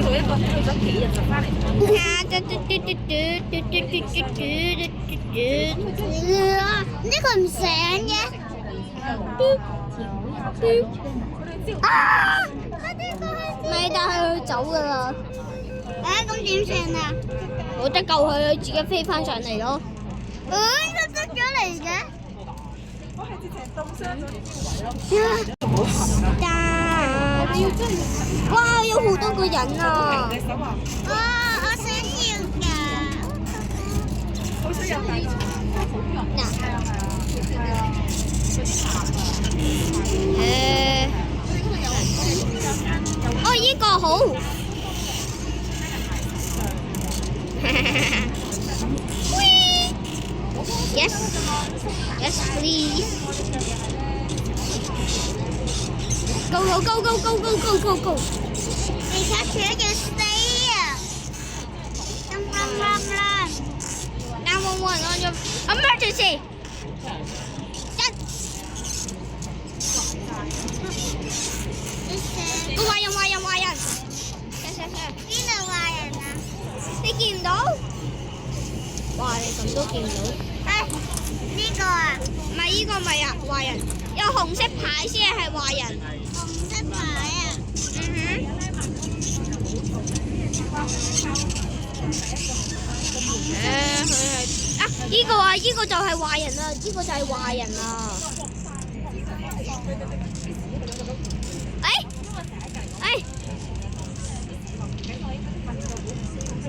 咗幾日就翻嚟。呢個唔醒嘅。啊！咪但係佢走㗎啦。咁點算啊？冇得救佢，佢自己飛翻上嚟咯。呢個出咗嚟嘅。哇！有好多個人啊！我想要㗎。哦，依個好。Yes, yes, please. Go, go, go, go, go, go, go, go, go. 你睇住一隻死啊！911 on your emergency. 個壞人。邊度壞人啊？你見唔到？哇！你咁都見唔到？呢個啊？唔係依個咪啊，壞人。有紅色牌先係壞人。紅色牌啊？依個啊，依個就係壞人啦，依個就係壞人啦。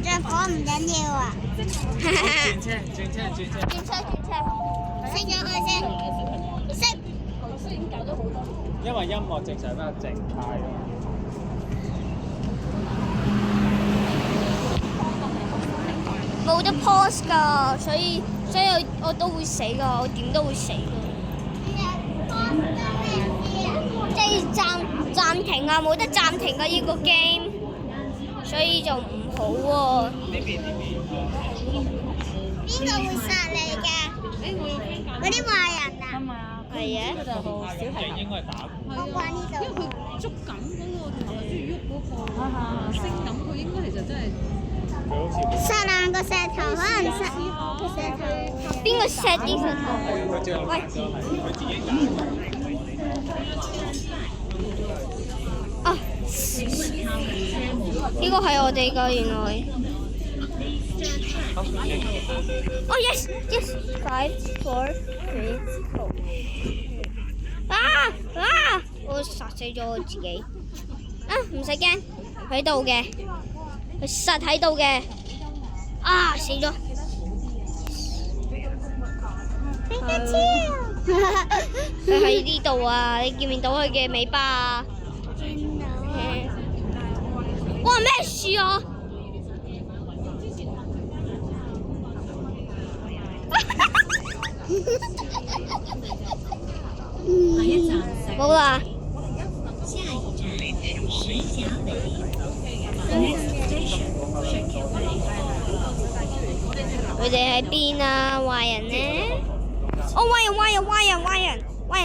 着火唔緊要啊！轉車。熄咗佢先，熄。因為音樂正常比較靜態咯。冇得 pause 㗎，所以我都會死㗎，我點都會死㗎。即係暫停啊，冇得暫停㗎呢個 game， 所以就唔好喎。邊個會殺你㗎？嗰啲壞人啊？係嘅。應該係打。我掛呢度。因為佢捉緊嗰個頭先喐嗰個聲感，佢應該其實真係殺爛個石頭，可能殺石頭。邊個錫啲石頭？喂！啊！呢個係我哋㗎，原來。哦 yes yes 5 4 3 2。我殺死咗我自己。唔使驚，喺度嘅，佢實喺度嘅。死咗。佢喺呢度啊！你見唔見到佢嘅尾巴啊？見到。哇！咩事啊？冇啦。下一站石峡北。佢哋喺邊啊？壞人呢？哦，壞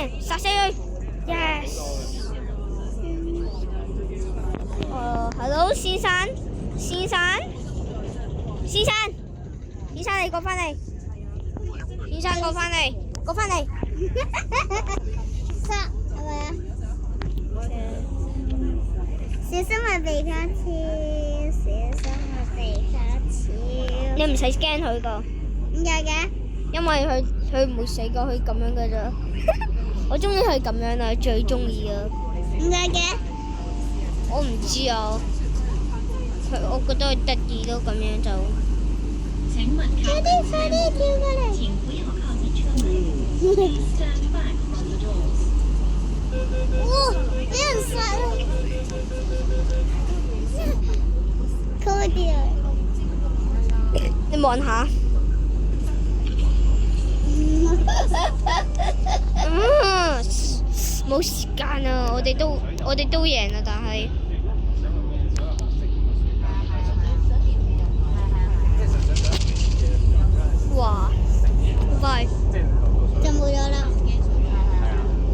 人，殺死佢 ！Yes。Hello， 先生，你過返嚟。先生，過返嚟。殺係咪啊？小心我鼻卡超，你唔使驚佢㗎。點解嘅？因為佢唔會死㗎，佢咁樣㗎咋。我中意佢咁樣啦，最中意啊。點解嘅？我唔知啊。我覺得佢得意咯，咁樣就。請問快啲跳過嚟！請不要靠近車門。Stand back from the doors。哇！俾人殺啦！高啲啊！你望下。冇時間啊！我哋都贏啦，但係。哇！好快。就冇咗啦。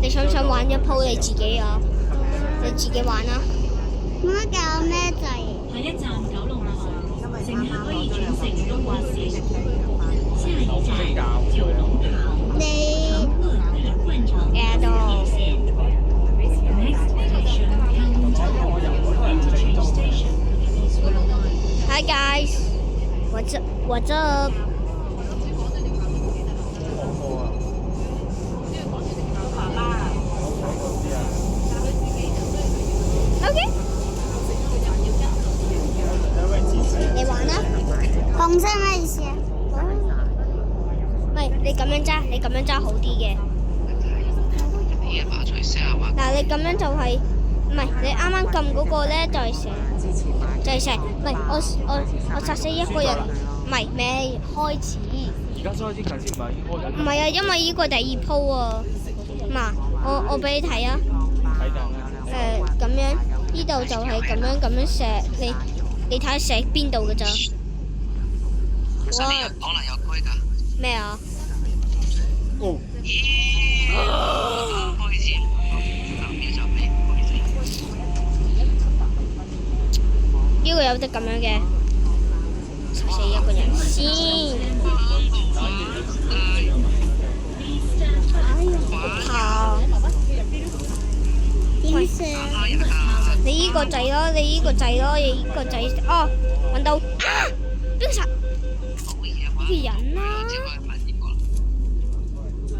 你想唔想玩一鋪你自己啊？你自己玩啊！媽教咩掣？還有城東鐵線，下一站九龍塘你長樂里換乘誒到鐵線。Next station, Kowloon Interchange Station. Hi guys, what's up? OK， 你玩啦。紅色咩意思啊？喂，你咁樣揸好啲嘅。嗱，你咁樣就係，唔係你啱啱撳嗰個咧就係成，唔係我殺死一個人，唔係未開始。而家先開始近先，唔係已經開緊。唔係啊，因為呢個第二鋪啊。嗱，我俾你睇啊。睇緊啦。咁樣呢度就係咁樣射，你睇下射邊度㗎咋？哇！可能有區㗎。咩啊？哦。開始後面就未開始。呢個有得咁樣嘅，殺死一個人先。好。點算？你依個掣咯，你依個掣哦，揾到啊！邊個殺？呢個人啦。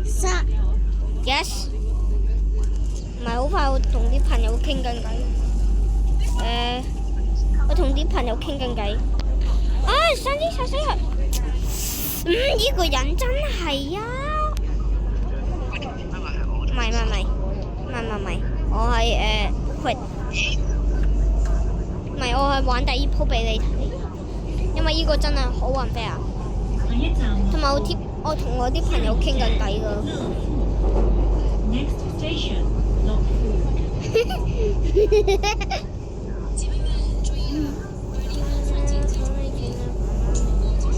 殺 Yes。唔係好快，我同啲朋友傾緊偈。我同啲朋友傾緊偈。啊！殺死佢！呢個人真係啊！唔係，我係quit。唔係，我係玩第二鋪俾你睇，因為呢個真係好運飛啊！下一站同埋我同我啲朋友傾緊偈㗎。 Next station, 樂富。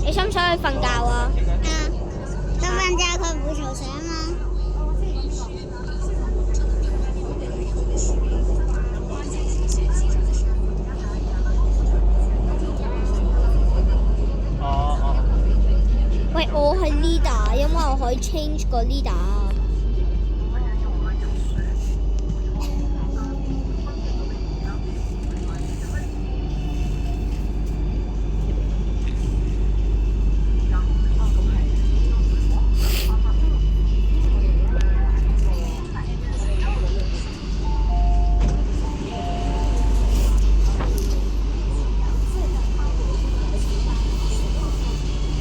你想唔想去瞓覺啊？咁瞓覺佢唔會嘈醒嘛？喂，我係 leader，因為我可以 change 個 leader。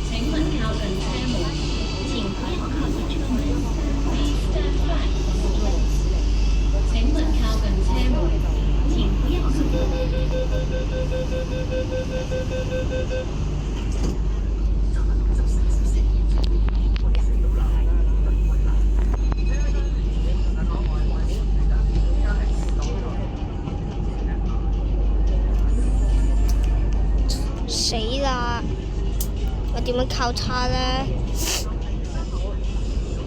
請問靠近車門，前不要靠近車門。Please stand back from the doors。請問靠近車門，前不要靠近。死啦！我點樣靠叉咧？